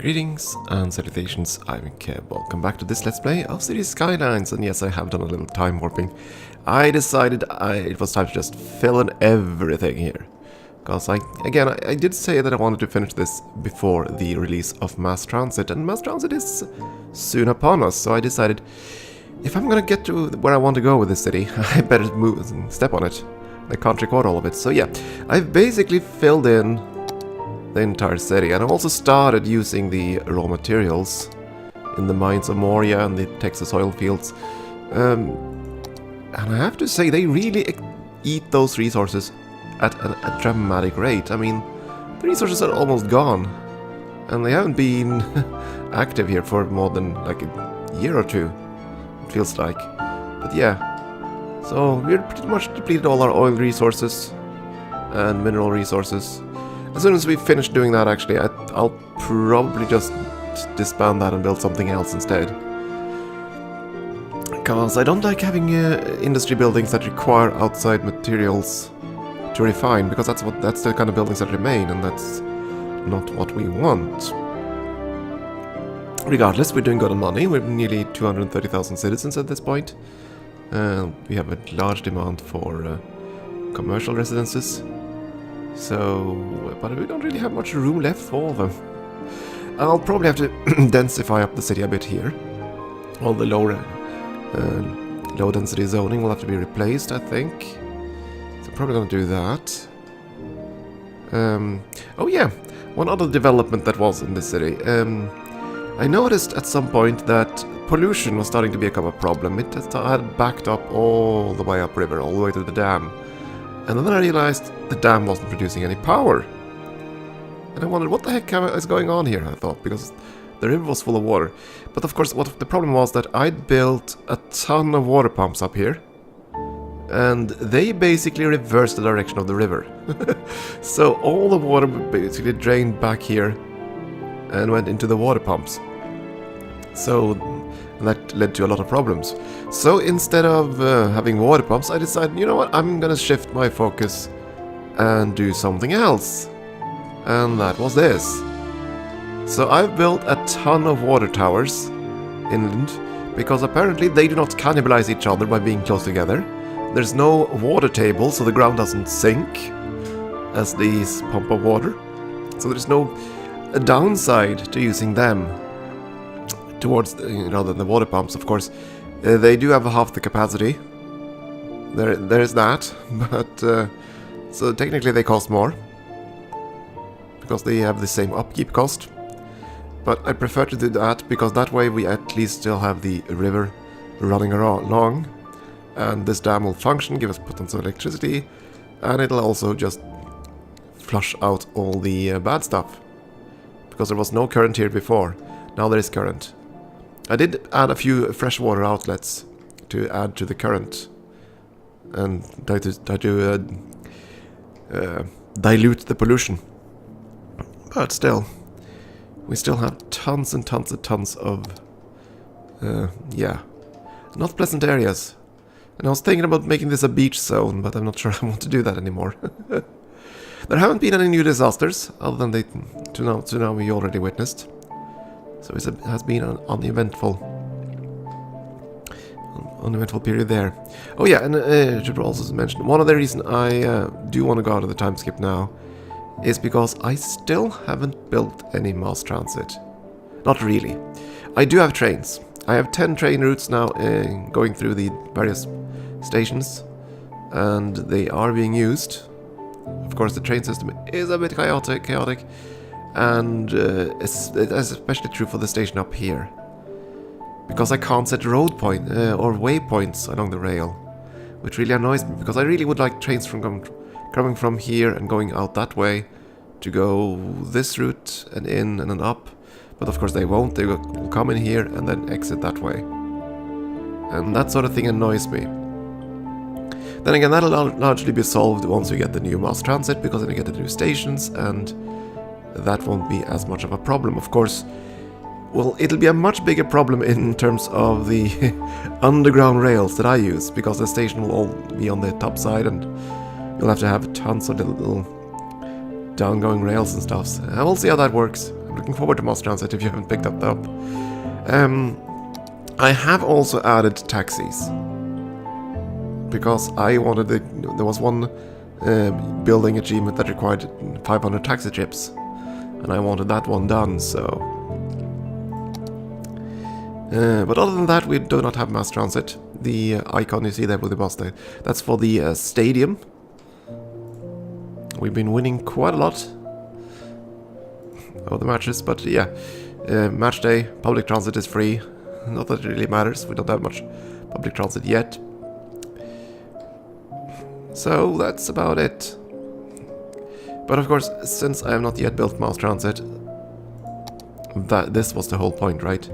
Greetings and salutations, I'm Keb. Welcome back to this Let's Play of City Skylines, and yes, I have done a little time warping. I decided it was time to just fill in everything here. Because I did say that I wanted to finish this before the release of Mass Transit, and Mass Transit is soon upon us, so I decided if I'm gonna get to where I want to go with this city, I better move and step on it. I can't record all of it, so yeah, I've basically filled in the entire city, and I've also started using the raw materials in the mines of Moria and the Texas oil fields. And I have to say, they really eat those resources at a dramatic rate. I mean, the resources are almost gone, and they haven't been active here for more than like a year or two, it feels like. But yeah, so we're pretty much depleted all our oil resources and mineral resources. As soon as we finish doing that, actually, I'll probably just disband that and build something else instead. Because I don't like having industry buildings that require outside materials to refine, because that's the kind of buildings that remain, and that's not what we want. Regardless, we're doing good on money. We're nearly 230,000 citizens at this point. We have a large demand for commercial residences. So, but we don't really have much room left for them. I'll probably have to densify up the city a bit here. All the low density zoning will have to be replaced, I think. So I'm probably going to do that. Oh yeah, one other development that was in the city. I noticed at some point that pollution was starting to become a problem. It had backed up all the way upriver, all the way to the dam. And then I realized the dam wasn't producing any power. And I wondered, what the heck is going on here, I thought, because the river was full of water. But of course, what the problem was that I'd built a ton of water pumps up here. And they basically reversed the direction of the river. So all the water basically drained back here and went into the water pumps. So that led to a lot of problems. So instead of having water pumps, I decided, you know what, I'm gonna shift my focus and do something else. And that was this. So I've built a ton of water towers inland, because apparently they do not cannibalize each other by being close together. There's no water table, so the ground doesn't sink as these pump up water. So there's no downside to using them towards rather than the water pumps. Of course, they do have half the capacity. There is that, but so technically they cost more because they have the same upkeep cost. But I prefer to do that because that way we at least still have the river running along, and this dam will function, give us tons of electricity, and it'll also just flush out all the bad stuff, because there was no current here before. Now there is current. I did add a few freshwater outlets to add to the current and try to dilute the pollution. But still, we still have tons and tons and tons of, yeah, not pleasant areas. And I was thinking about making this a beach zone, but I'm not sure I want to do that anymore. There haven't been any new disasters, other than the to now we already witnessed. So it has been an uneventful period there. Oh yeah, and I should also mention, one of the reasons I do want to go out of the time skip now is because I still haven't built any mass transit. Not really. I do have trains. I have 10 train routes now going through the various stations, and they are being used. Of course, the train system is a bit chaotic. And it's especially true for the station up here, because I can't set road point or waypoints along the rail, which really annoys me, because I really would like trains coming from here and going out that way to go this route and in and then up, but of course they won't. They will come in here and then exit that way, and that sort of thing annoys me. Then again, that'll largely be solved once we get the new mass transit, because then we get the new stations, and that won't be as much of a problem. Of course, well, it'll be a much bigger problem in terms of the underground rails that I use, because the station will all be on the top side, and you'll have to have tons of little downgoing rails and stuff. So we'll see how that works. looking forward to mass transit if you haven't picked that up. I have also added taxis. Because I wanted there was one building achievement that required 500 taxi trips. And I wanted that one done, so... but other than that, we do not have mass transit. The icon you see there with the bus there, that's for the stadium. We've been winning quite a lot of the matches, but yeah. Match day, public transit is free. Not that it really matters, we don't have much public transit yet. So that's about it. But of course, since I have not yet built mass transit, this was the whole point, right?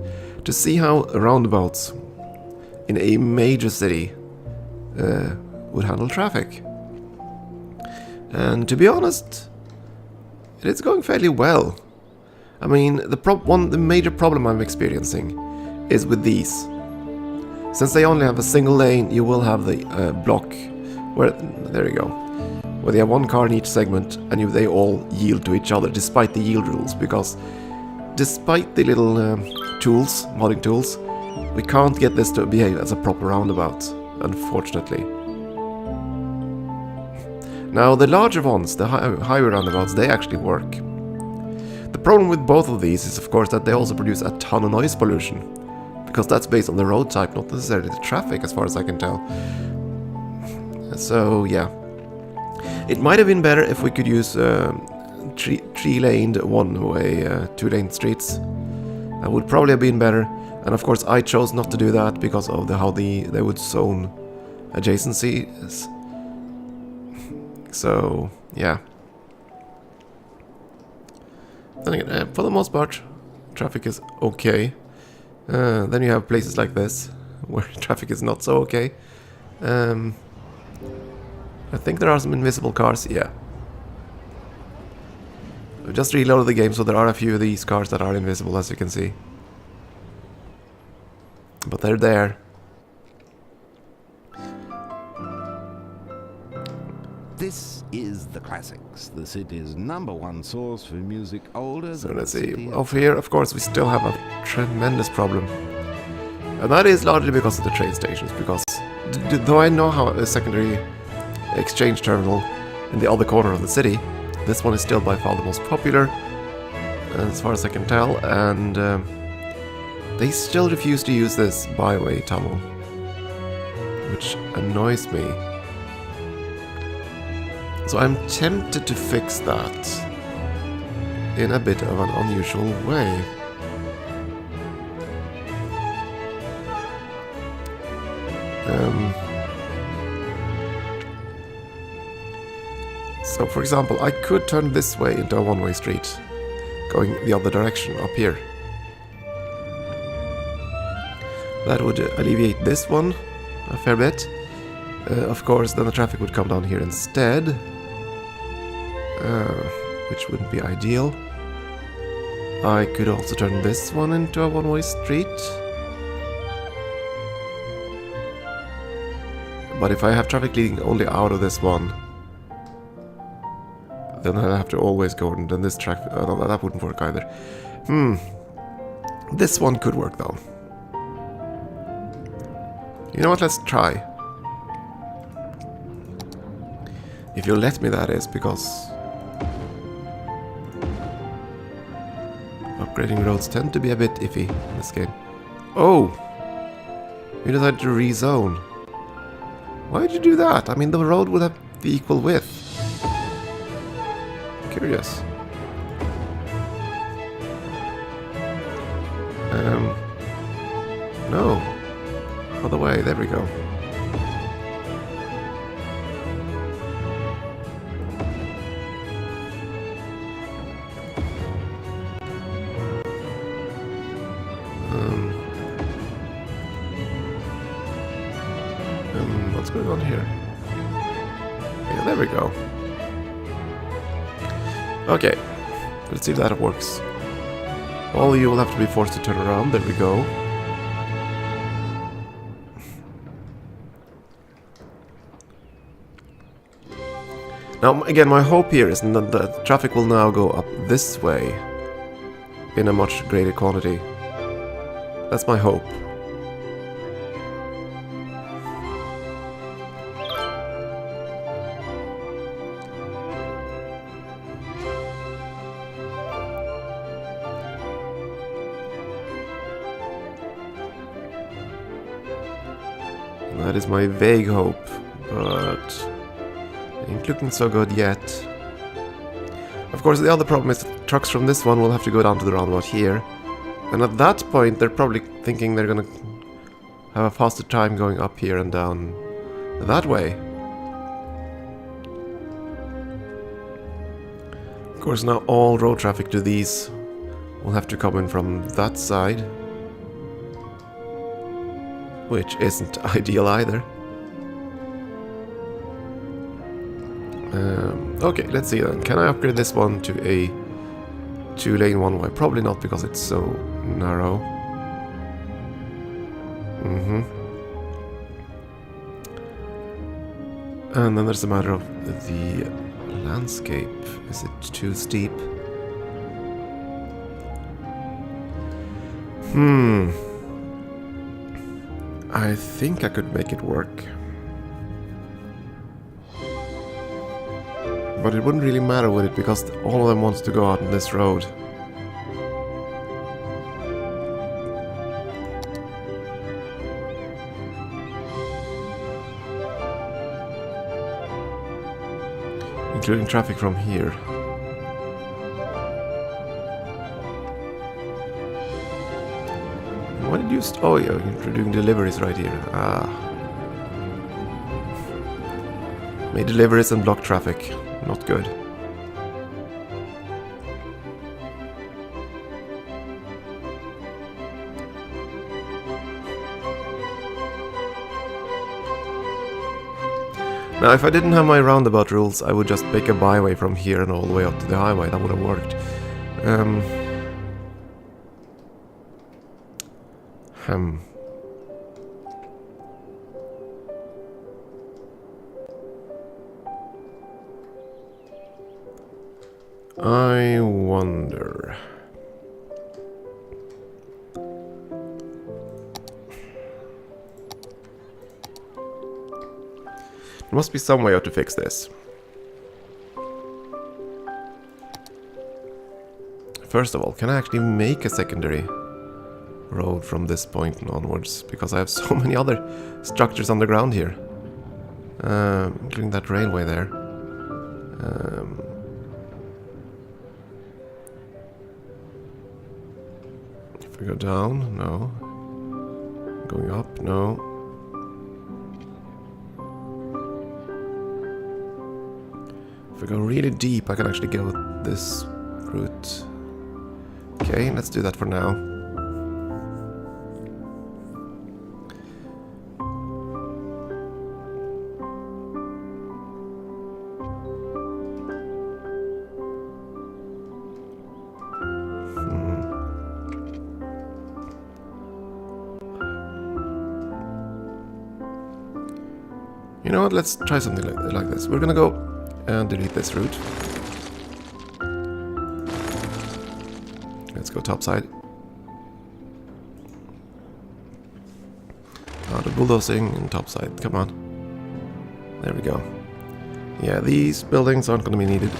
To see how roundabouts in a major city would handle traffic. And to be honest, it's going fairly well. I mean, the major problem I'm experiencing is with these. Since they only have a single lane, you will have the block where, there you go, where they have one car in each segment and they all yield to each other despite the yield rules, because despite the little modding tools, we can't get this to behave as a proper roundabout, unfortunately. Now the larger ones, the highway roundabouts, they actually work. The problem with both of these is of course that they also produce a ton of noise pollution, because that's based on the road type, not necessarily the traffic as far as I can tell. So yeah, it might have been better if we could use three-laned one-way, two-lane streets. That would probably have been better, and of course I chose not to do that because of how they would zone adjacencies. So yeah. Then again, for the most part, traffic is okay. Then you have places like this where traffic is not so okay. I think there are some invisible cars, yeah. I just reloaded the game, so there are a few of these cars that are invisible, as you can see. But they're there. This is the classics, the city's #1 source for music older So than let's the see. city Over here, of course, we still have a tremendous problem. And that is largely because of the train stations, because though I know how a secondary exchange terminal in the other corner of the city, this one is still by far the most popular, as far as I can tell, and they still refuse to use this byway tunnel, which annoys me. So I'm tempted to fix that in a bit of an unusual way. So for example, I could turn this way into a one-way street, going the other direction up here. That would alleviate this one a fair bit. Of course, then the traffic would come down here instead, which wouldn't be ideal. I could also turn this one into a one-way street. But if I have traffic leading only out of this one, then I'll have to always go, and then this track, no, that wouldn't work either. This one could work though. You know what, let's try. If you'll let me, that is, because upgrading roads tend to be a bit iffy in this game. Oh! You decided to rezone. Why did you do that? I mean, the road would have the equal width. Curious. No. Other way, there we go. What's going on here? Yeah, there we go. Okay, let's see if that works. All you will have to be forced to turn around. There we go. Now, again, my hope here is that the traffic will now go up this way. in a much greater quantity. That's my hope. That is my vague hope, but ain't looking so good yet. Of course, the other problem is that trucks from this one will have to go down to the roundabout here. And at that point, they're probably thinking they're gonna have a faster time going up here and down that way. Of course, now all road traffic to these will have to come in from that side. Which isn't ideal either. Okay, let's see then. Can I upgrade this one to a 2-lane one-way? Probably not, because it's so narrow. And then there's a matter of the landscape. Is it too steep? I think I could make it work. But it wouldn't really matter with it, because all of them wants to go out on this road. Including traffic from here. Why did you oh yeah, you're doing deliveries right here. Ah. Made deliveries and block traffic. Not good. Now, if I didn't have my roundabout rules, I would just make a byway from here and all the way up to the highway. That would have worked. I wonder. There must be some way out to fix this. First of all, can I actually make a secondary road from this point and onwards? Because I have so many other structures underground here. Including that railway there. If we go down, no. Going up, no. If we go really deep, I can actually go this route. Okay, let's do that for now. You know what, let's try something like this. We're gonna go and delete this route. Let's go topside. The bulldozing and topside, come on. There we go. Yeah, these buildings aren't gonna be needed.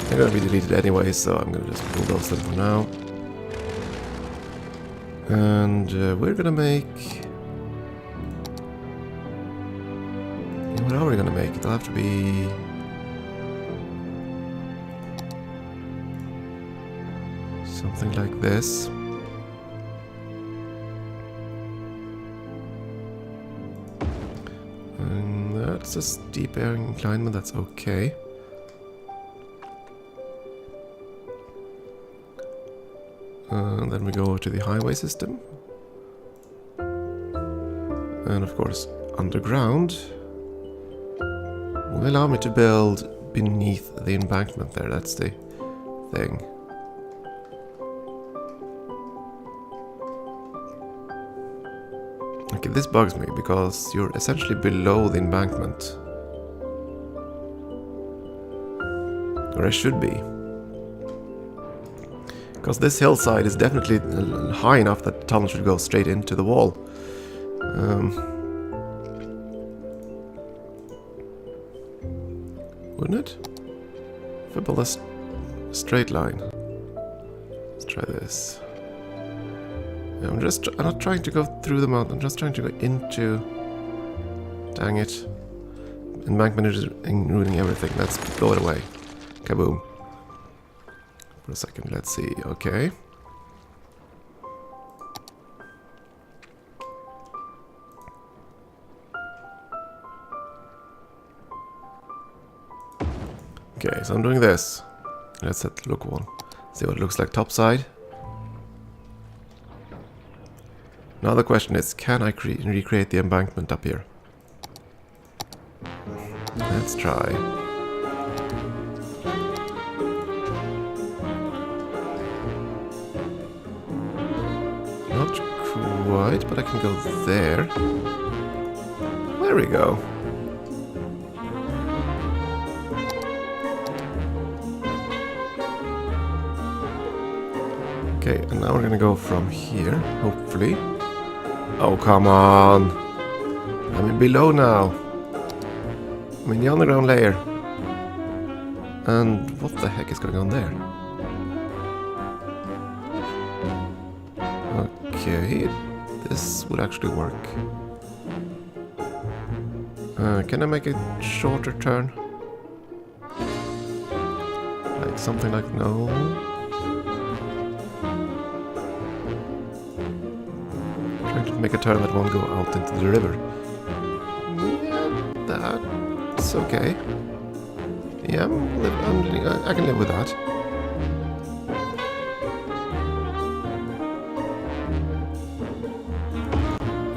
They're gonna be deleted anyway, so I'm gonna just bulldoze them for now. And we're gonna make... What are we gonna make? It'll have to be... something like this. And that's a steep incline, but that's okay. And then we go over to the highway system. And of course, underground will allow me to build beneath the embankment there. That's the thing. Okay, this bugs me because you're essentially below the embankment. Or I should be. Because this hillside is definitely high enough that the tunnel should go straight into the wall. Wouldn't it? If I build a straight line. Let's try this. Yeah, I'm not trying to go through the mountain, I'm just trying to go into... Dang it. Embankment is ruining everything. Let's blow it away. Kaboom. For a second, let's see. Okay. Okay, so I'm doing this. Let's set look one. See what it looks like topside. Now the question is, can I recreate the embankment up here? Let's try. Not quite, but I can go there. There we go. Okay, and now we're gonna go from here, hopefully. Oh, come on! I'm in below now. I'm in the underground layer. And what the heck is going on there? Okay, this would actually work. Can I make a shorter turn? Like something like no. Trying to make a turn that won't go out into the river. Yeah, that's okay. Yeah, I can live with that.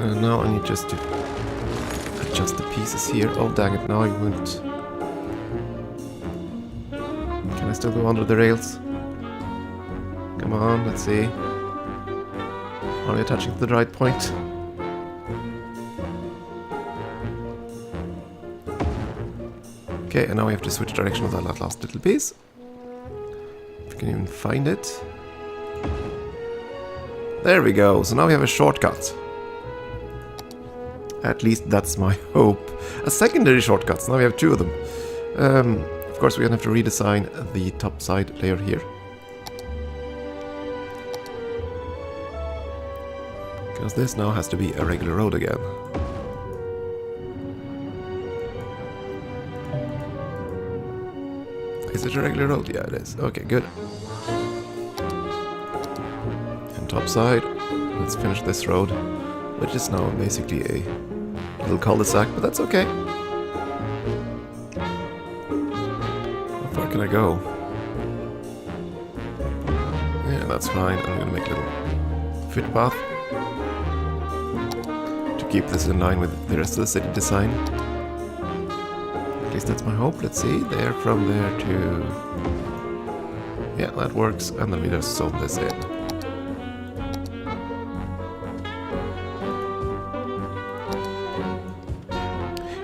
And now I need just to adjust the pieces here. Oh, dang it, now I won't. Can I still go under the rails? Come on, let's see. Are we attaching to the right point? Okay, and now we have to switch direction of that last little piece. If we can even find it. There we go, so now we have a shortcut. At least that's my hope. A secondary shortcut, so now we have two of them. Of course, we're gonna have to redesign the top side layer here. Because this now has to be a regular road again. Is it a regular road? Yeah, it is. Okay, good. And top side, let's finish this road, which is now basically a little cul-de-sac, but that's okay. How far can I go? Yeah, that's fine. I'm gonna make a little footpath to keep this in line with the rest of the city design. At least that's my hope. Let's see. There, from there to... Yeah, that works. And then we just zone this in.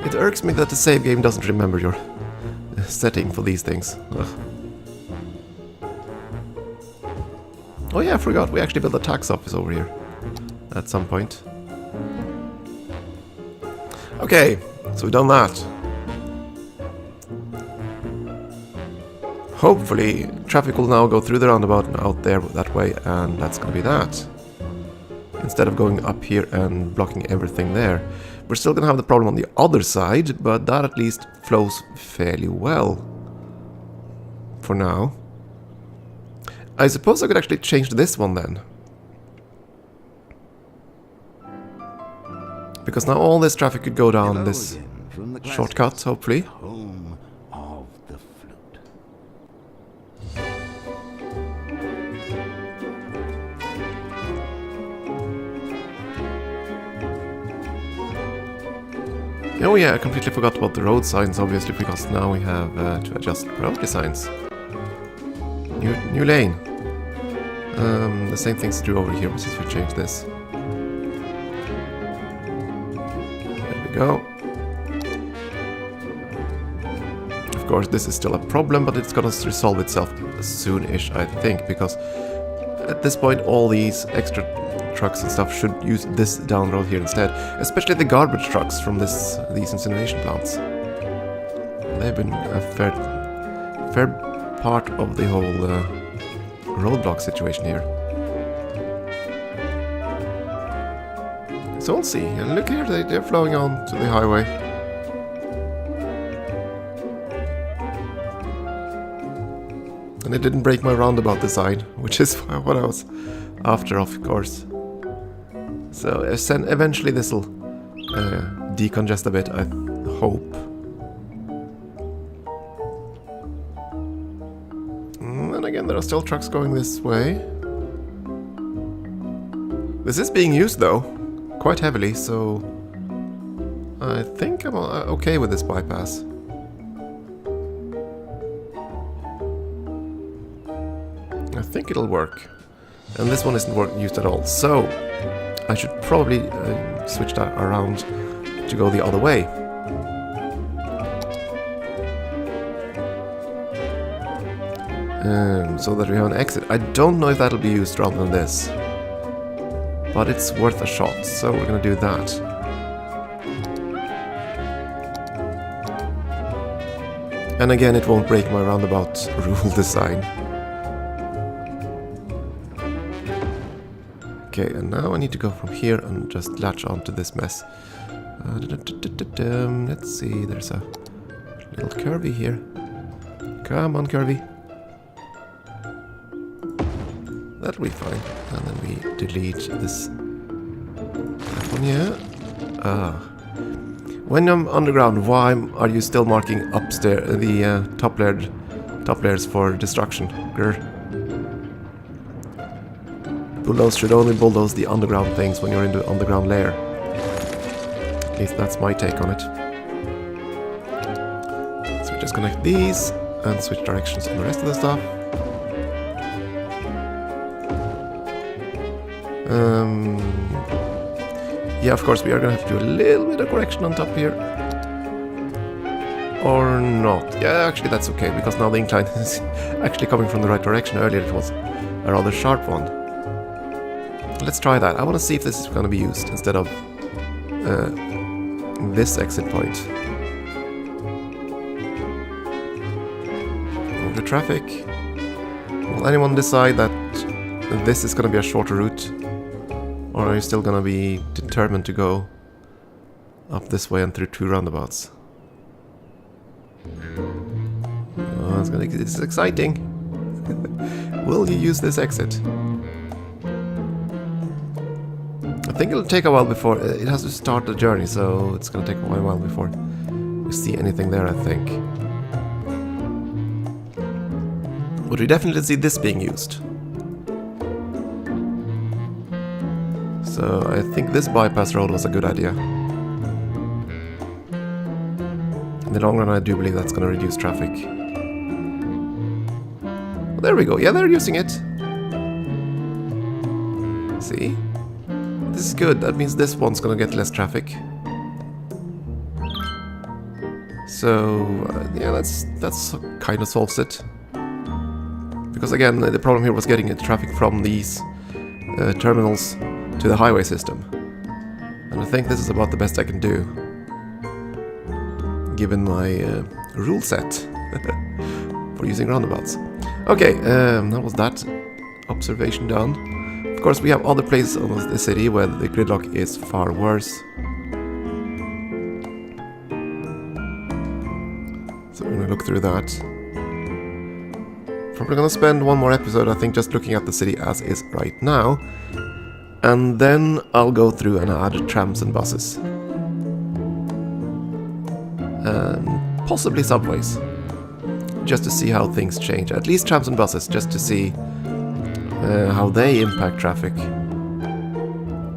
It irks me that the save game doesn't remember your setting for these things. Ugh. Oh yeah, I forgot. We actually built a tax office over here at some point. Okay, so we've done that. Hopefully, traffic will now go through the roundabout and out there that way, and that's gonna be that. Instead of going up here and blocking everything there. We're still gonna have the problem on the other side, but that at least flows fairly well. For now. I suppose I could actually change this one then. Because now all this traffic could go down this shortcut, hopefully. Home of the flute. Oh yeah, I completely forgot about the road signs, obviously, because now we have to adjust priority signs. New lane. The same thing's true over here, but since we change this. There we go. Of course, this is still a problem, but it's gonna resolve itself soon-ish, I think, because at this point all these extra trucks and stuff should use this down road here instead, especially the garbage trucks from these incineration plants. They've been a fair part of the whole roadblock situation here. So we'll see. And look here, they're flowing on to the highway. And it didn't break my roundabout design, which is what I was after, of course. So eventually this will decongest a bit, I hope. And again, there are still trucks going this way. This is being used though, quite heavily, so I think I'm okay with this bypass. I think it'll work. And this one isn't used at all, so I should probably switch that around to go the other way. So that we have an exit. I don't know if that'll be used rather than this, but it's worth a shot, so we're gonna do that. And again, it won't break my roundabout rule design. Okay, and now I need to go from here and just latch onto this mess. Let's see, there's a little curvy here. Come on, curvy. That'll be fine. And then we delete this. That one, yeah. When I'm underground, why are you still marking upstairs the top layers for destruction? Grr. Bulldoze should only bulldoze the underground things when you're in the underground layer. At least that's my take on it. So we just connect these and switch directions on the rest of the stuff. Yeah, of course we are gonna have to do a little bit of correction on top here. Or not. Yeah, actually that's okay, because now the incline is actually coming from the right direction. Earlier it was a rather sharp one. Let's try that. I want to see if this is going to be used instead of this exit point. Move the traffic. Will anyone decide that this is going to be a shorter route? Or are you still going to be determined to go up this way and through two roundabouts? Oh, it's exciting. Will you use this exit? I think it'll take a while before it has to start the journey, so it's gonna take a while before we see anything there, I think. But we definitely see this being used. So I think this bypass road was a good idea. In the long run, I do believe that's gonna reduce traffic. Well, there we go. Yeah, they're using it. See? This is good. That means this one's gonna get less traffic. So yeah, that's kind of solves it. Because again, the problem here was getting the traffic from these terminals to the highway system, and I think this is about the best I can do, given my rule set for using roundabouts. Okay, that was that observation done. Of course, we have other places in the city where the gridlock is far worse. So we're gonna look through that. Probably gonna spend one more episode, I think, just looking at the city as is right now. And then I'll go through and add trams and buses. Possibly subways. Just to see how things change. At least trams and buses, just to see how they impact traffic.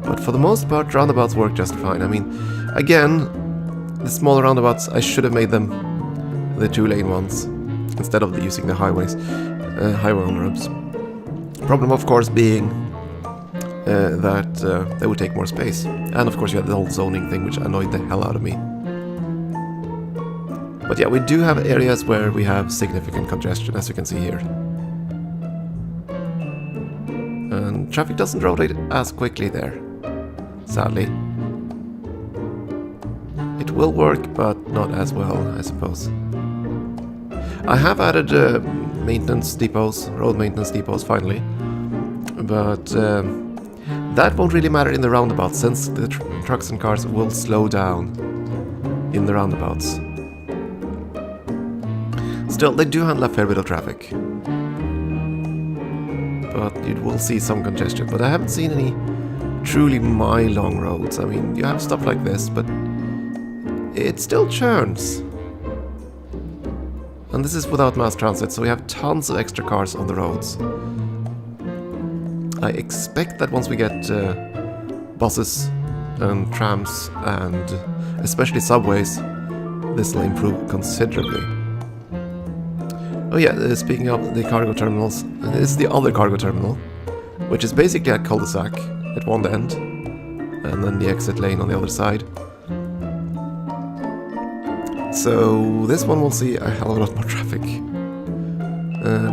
But for the most part, roundabouts work just fine. I mean, again, the smaller roundabouts, I should have made them the 2-lane ones instead of using the highway on-ramps. Problem, of course, being that they would take more space. And of course you had the whole zoning thing, which annoyed the hell out of me. But yeah, we do have areas where we have significant congestion, as you can see here. And traffic doesn't rotate as quickly there, sadly. It will work, but not as well, I suppose. I have added maintenance depots, road maintenance depots finally, but that won't really matter in the roundabout since the trucks and cars will slow down in the roundabouts. Still, they do handle a fair bit of traffic, but you will see some congestion. But I haven't seen any truly mile-long roads. I mean, you have stuff like this, but it still churns. And this is without mass transit, so we have tons of extra cars on the roads. I expect that once we get buses and trams and especially subways, this will improve considerably. Oh yeah, speaking of the cargo terminals, this is the other cargo terminal, which is basically a cul-de-sac at one end, and then the exit lane on the other side. So this one will see a hell of a lot more traffic.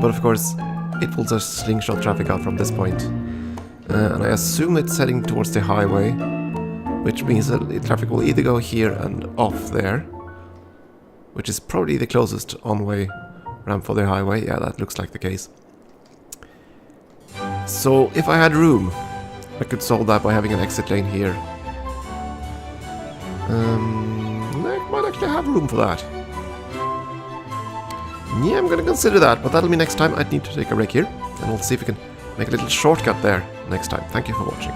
But of course, it will just slingshot traffic out from this point. And I assume it's heading towards the highway, which means that the traffic will either go here and off there, which is probably the closest on-way ramp for the highway. Yeah, that looks like the case. So if I had room, I could solve that by having an exit lane here. I might actually have room for that. Yeah, I'm gonna consider that, but that'll be next time. I'd need to take a break here, and we'll see if we can make a little shortcut there next time. Thank you for watching.